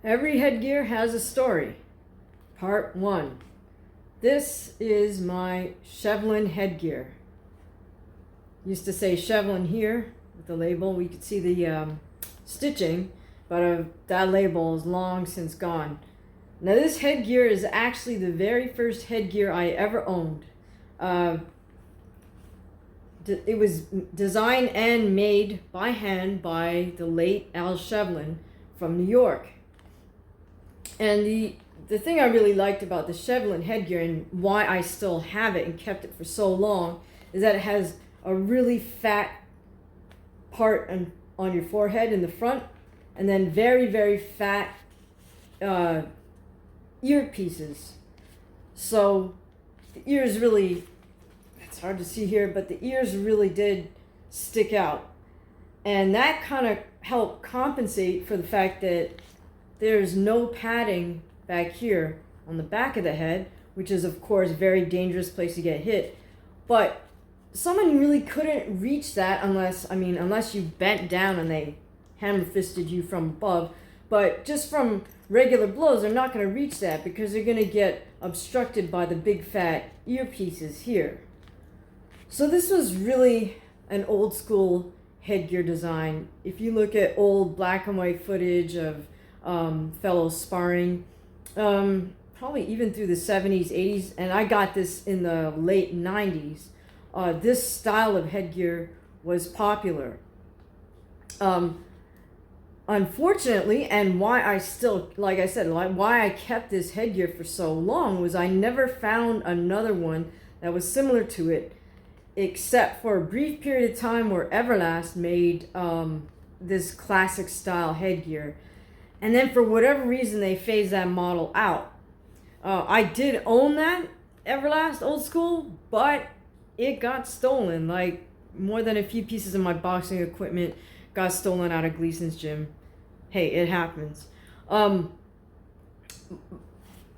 Every headgear has a story. Part 1. This is my Shevlin headgear. Used to say Shevlin here with the label. We could see the stitching, but that label is long since gone. Now this headgear is actually the very first headgear I ever owned. It was designed and made by hand by the late Al Shevlin from New York. And the thing I really liked about the Shevlin headgear and why I still have it and kept it for so long is that it has a really fat part on your forehead in the front, and then very, very fat earpieces. So the ears really, it's hard to see here, but the ears really did stick out. And that kind of helped compensate for the fact that there's no padding back here on the back of the head, which is of course a very dangerous place to get hit. But someone really couldn't reach that unless you bent down and they hammer fisted you from above. But just from regular blows, they're not going to reach that because they're going to get obstructed by the big fat earpieces here. So this was really an old school headgear design. If you look at old black and white footage of fellows sparring, probably even through the 70s, 80s, and I got this in the late 90s, this style of headgear was popular. Unfortunately, and why I still, like I said, why I kept this headgear for so long was I never found another one that was similar to it, except for a brief period of time where Everlast made this classic style headgear. And then for whatever reason, they phased that model out. I did own that Everlast old school, but it got stolen. Like more than a few pieces of my boxing equipment got stolen out of Gleason's gym. Hey, it happens.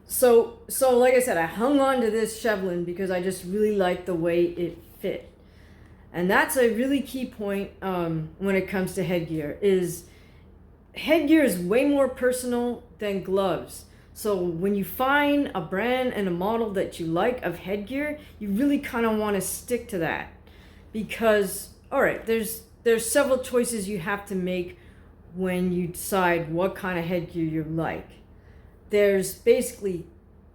So like I said, I hung on to this Shevlin because I just really liked the way it fit. And that's a really key point when it comes to headgear is headgear is way more personal than gloves. So when you find a brand and a model that you like of headgear, you really kind of want to stick to that because, all right, there's several choices you have to make when you decide what kind of headgear you like. There's basically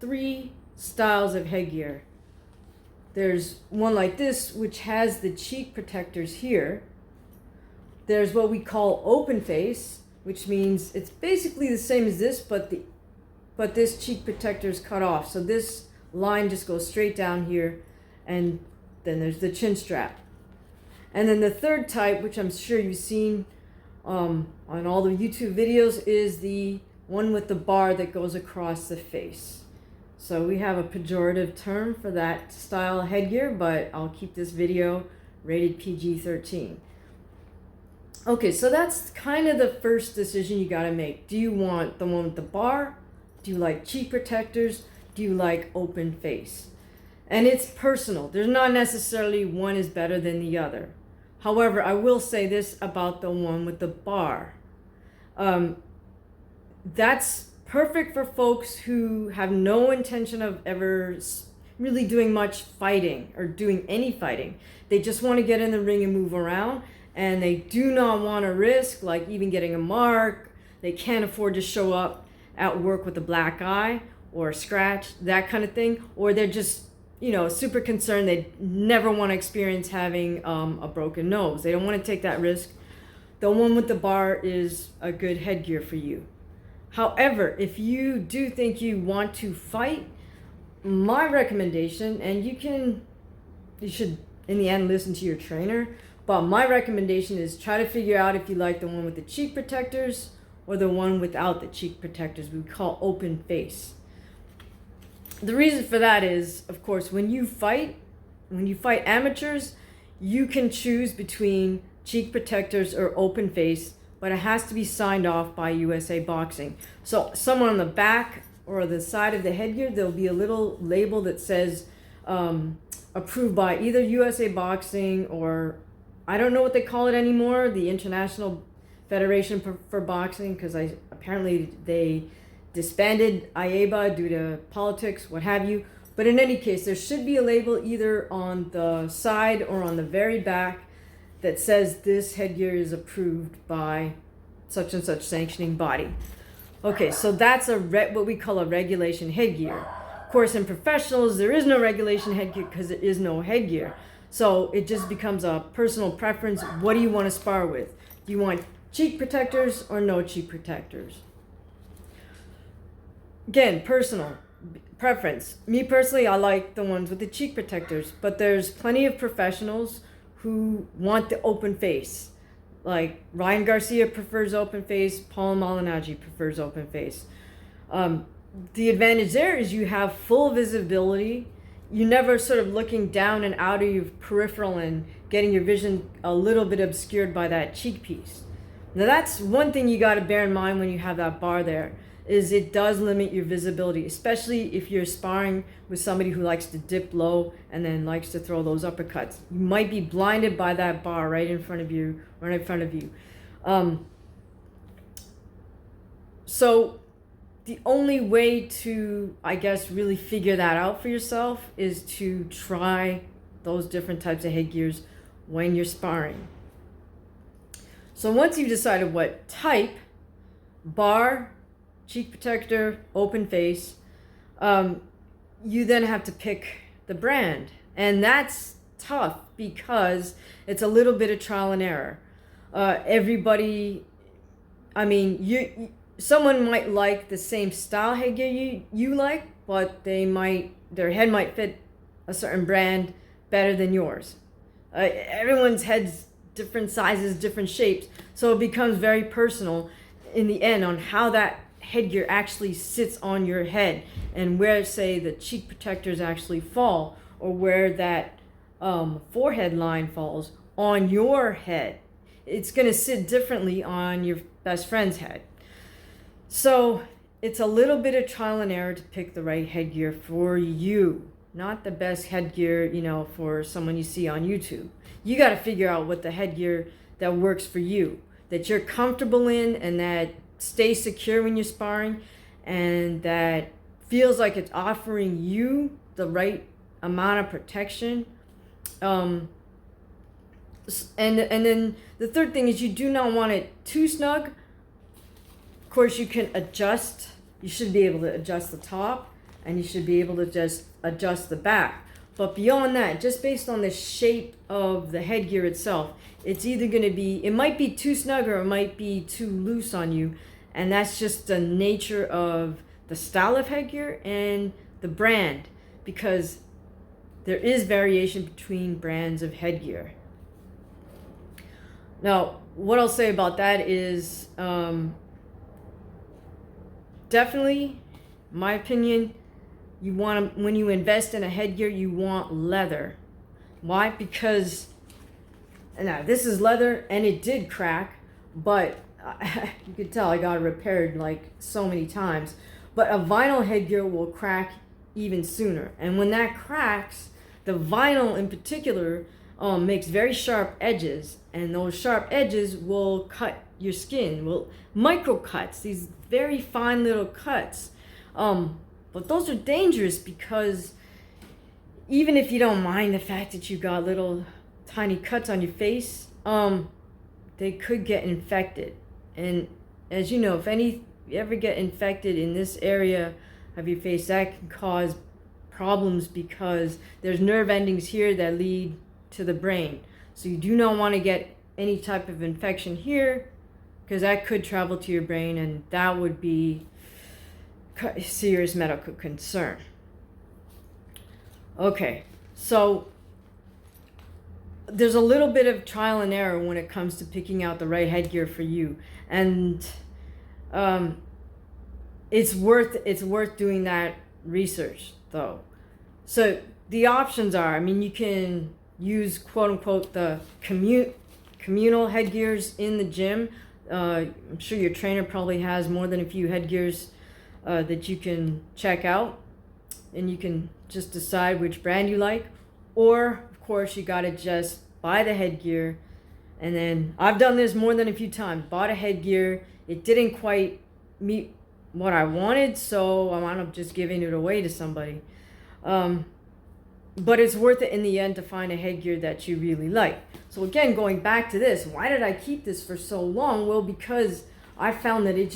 3 styles of headgear. There's one like this, which has the cheek protectors here. There's what we call open face, which means it's basically the same as this, but this cheek protector is cut off. So this line just goes straight down here, and then there's the chin strap. And then the third type, which I'm sure you've seen on all the YouTube videos, is the one with the bar that goes across the face. So we have a pejorative term for that style of headgear, but I'll keep this video rated PG-13. Okay, so that's kind of the first decision you got to make. Do you want the one with the bar? Do you like cheek protectors? Do you like open face? And it's personal. There's not necessarily one is better than the other. However, I will say this about the one with the bar. That's perfect for folks who have no intention of ever really doing much fighting or doing any fighting. They just want to get in the ring and move around, and they do not want to risk like even getting a mark. They can't afford to show up at work with a black eye or a scratch, that kind of thing, or they're just super concerned. They never want to experience having a broken nose. They don't want to take that risk. The one with the bar is a good headgear for you. However, if you do think you want to fight, my recommendation, and you should in the end listen to your trainer, but my recommendation is try to figure out if you like the one with the cheek protectors or the one without the cheek protectors, we call open face. The reason for that is, of course, when you fight amateurs, you can choose between cheek protectors or open face, but it has to be signed off by USA Boxing. So somewhere on the back or the side of the headgear, there'll be a little label that says approved by either USA Boxing or I don't know what they call it anymore, the International Federation for Boxing, because apparently they disbanded IABA due to politics, what have you. But in any case, there should be a label either on the side or on the very back that says this headgear is approved by such and such sanctioning body. Okay, so that's what we call a regulation headgear. Of course, in professionals, there is no regulation headgear because there is no headgear. So it just becomes a personal preference. What do you want to spar with? Do you want cheek protectors or no cheek protectors? Again, personal preference. Me personally, I like the ones with the cheek protectors, but there's plenty of professionals who want the open face. Like Ryan Garcia prefers open face, Paul Malignaggi prefers open face. The advantage there is you have full visibility. You're never sort of looking down and out of your peripheral and getting your vision a little bit obscured by that cheek piece. Now that's one thing you got to bear in mind when you have that bar there, is it does limit your visibility, especially if you're sparring with somebody who likes to dip low and then likes to throw those uppercuts. You might be blinded by that bar right in front of you. So the only way to, I guess, really figure that out for yourself is to try those different types of headgears when you're sparring. So once you've decided what type, bar, cheek protector, open face, you then have to pick the brand. And that's tough because it's a little bit of trial and error. Someone might like the same style headgear you like, but their head might fit a certain brand better than yours. Everyone's head's different sizes, different shapes, so it becomes very personal in the end on how that headgear actually sits on your head and where, say, the cheek protectors actually fall, or where that forehead line falls on your head. It's going to sit differently on your best friend's head. So it's a little bit of trial and error to pick the right headgear for you, not the best headgear, for someone you see on YouTube. You got to figure out what the headgear that works for you, that you're comfortable in, and that stays secure when you're sparring, and that feels like it's offering you the right amount of protection. And then the third thing is you do not want it too snug. Of course, you can adjust. You should be able to adjust the top, and you should be able to just adjust the back. But beyond that, just based on the shape of the headgear itself, it's either going to be, it might be too snug or it might be too loose on you. And that's just the nature of the style of headgear and the brand, because there is variation between brands of headgear. Now, what I'll say about that is, definitely, in my opinion, you want to, when you invest in a headgear, you want leather. Why? Because now this is leather and it did crack, but you could tell I got it repaired like so many times. But a vinyl headgear will crack even sooner. And when that cracks, the vinyl in particular makes very sharp edges, and those sharp edges will cut your skin, will micro cuts, these very fine little cuts. But those are dangerous because even if you don't mind the fact that you got little tiny cuts on your face, they could get infected. And as you know, if you ever get infected in this area of your face, that can cause problems because there's nerve endings here that lead to the brain. So you do not want to get any type of infection here, because that could travel to your brain, and that would be a serious medical concern. Okay, so there's a little bit of trial and error when it comes to picking out the right headgear for you, and it's worth doing that research though. So the options are, you can use quote unquote the communal headgears in the gym. I'm sure your trainer probably has more than a few headgears that you can check out, and you can just decide which brand you like. Or of course you got to just buy the headgear And then I've done this more than a few times. Bought a headgear. It didn't quite meet what I wanted, so I wound up just giving it away to somebody. But it's worth it in the end to find a headgear that you really like. So again, going back to this, why did I keep this for so long? Well, because I found that it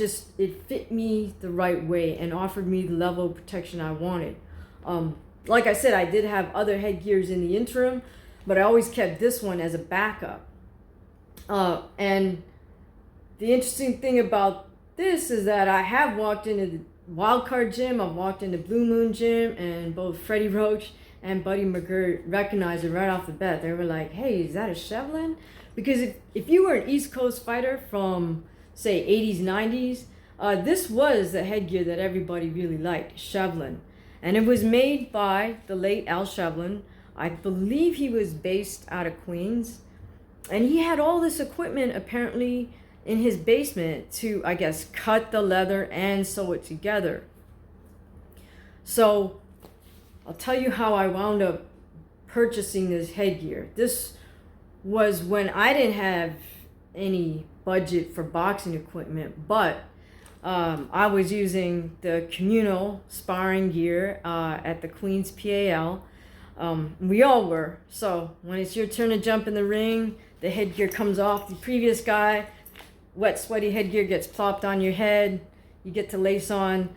fit me the right way and offered me the level of protection I wanted. Like I said, I did have other headgears in the interim, but I always kept this one as a backup. And the interesting thing about this is that I have walked into the Wildcard Gym, I've walked into Blue Moon Gym, and both Freddie Roach and Buddy McGirt recognized it right off the bat. They were like, hey, is that a Shevlin? Because if you were an East Coast fighter from, say, 80s, 90s, this was the headgear that everybody really liked, Shevlin. And it was made by the late Al Shevlin. I believe he was based out of Queens. And he had all this equipment apparently in his basement to, I guess, cut the leather and sew it together. So I'll tell you how I wound up purchasing this headgear. This was when I didn't have any budget for boxing equipment, but I was using the communal sparring gear at the Queens PAL. We all were. So when it's your turn to jump in the ring, the headgear comes off the previous guy, wet, sweaty headgear gets plopped on your head. You get to lace on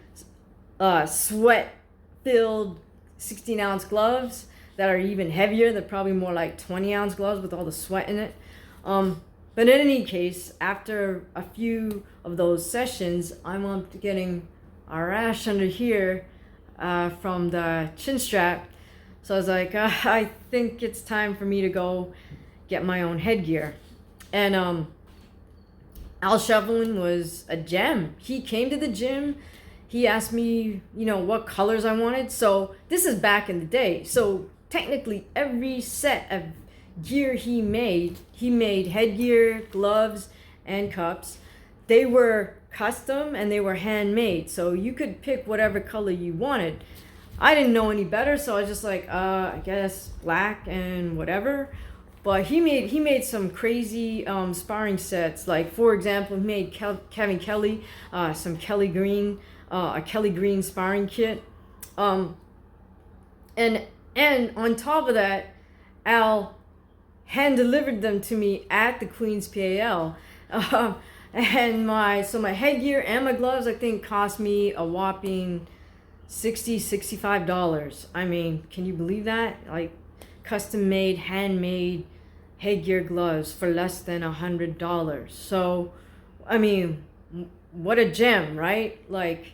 sweat-filled 16-ounce gloves that are even heavier. They're probably more like 20-ounce gloves with all the sweat in it. But in any case, after a few of those sessions, I'm up to getting a rash under here from the chin strap. So I was like, I think it's time for me to go get my own headgear. And Al Shevlin was a gem. He came to the gym. He asked me, what colors I wanted. So this is back in the day. So technically every set of gear he made headgear, gloves, and cups. They were custom and they were handmade. So you could pick whatever color you wanted. I didn't know any better, so I was just like, I guess black and whatever. But he made some crazy sparring sets. Like, for example, he made Kevin Kelly some Kelly Green, a Kelly Green sparring kit. And on top of that, Al hand delivered them to me at the Queens PAL. And my headgear and my gloves, I think, cost me a whopping $65. I mean, can you believe that? Like, custom made, handmade headgear gloves for less than $100. So, I mean, what a gem, right? Like,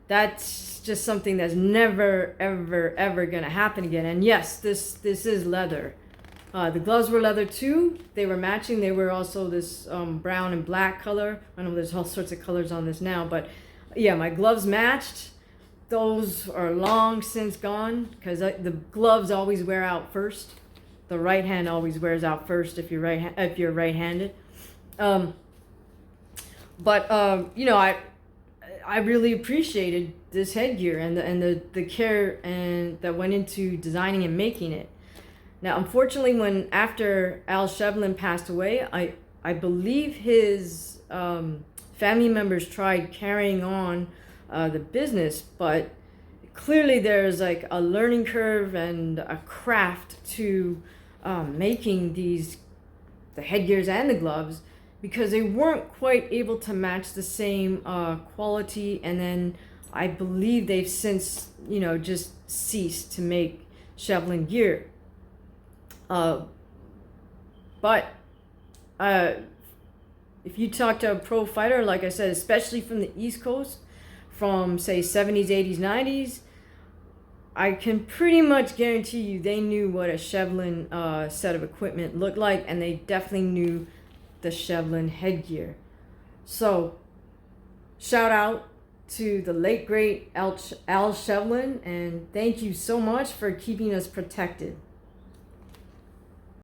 that's just something that's never, ever, ever gonna happen again. And yes, this is leather. The gloves were leather too. They were matching. They were also this brown and black color. I know there's all sorts of colors on this now, but yeah, my gloves matched. Those are long since gone because the gloves always wear out first. The right hand always wears out first if you're right-handed. I really appreciated this headgear and the care and that went into designing and making it. Now, unfortunately, after Al Shevlin passed away, I believe his family members tried carrying on the business, but clearly there's like a learning curve and a craft to making the headgears and the gloves, because they weren't quite able to match the same quality. And then I believe they've since just ceased to make Shevlin gear. But if you talk to a pro fighter, like I said, especially from the East Coast, from say 70s, 80s, 90s, I can pretty much guarantee you they knew what a Shevlin set of equipment looked like, and they definitely knew the Shevlin headgear. So shout out to the late great Al Shevlin, and thank you so much for keeping us protected.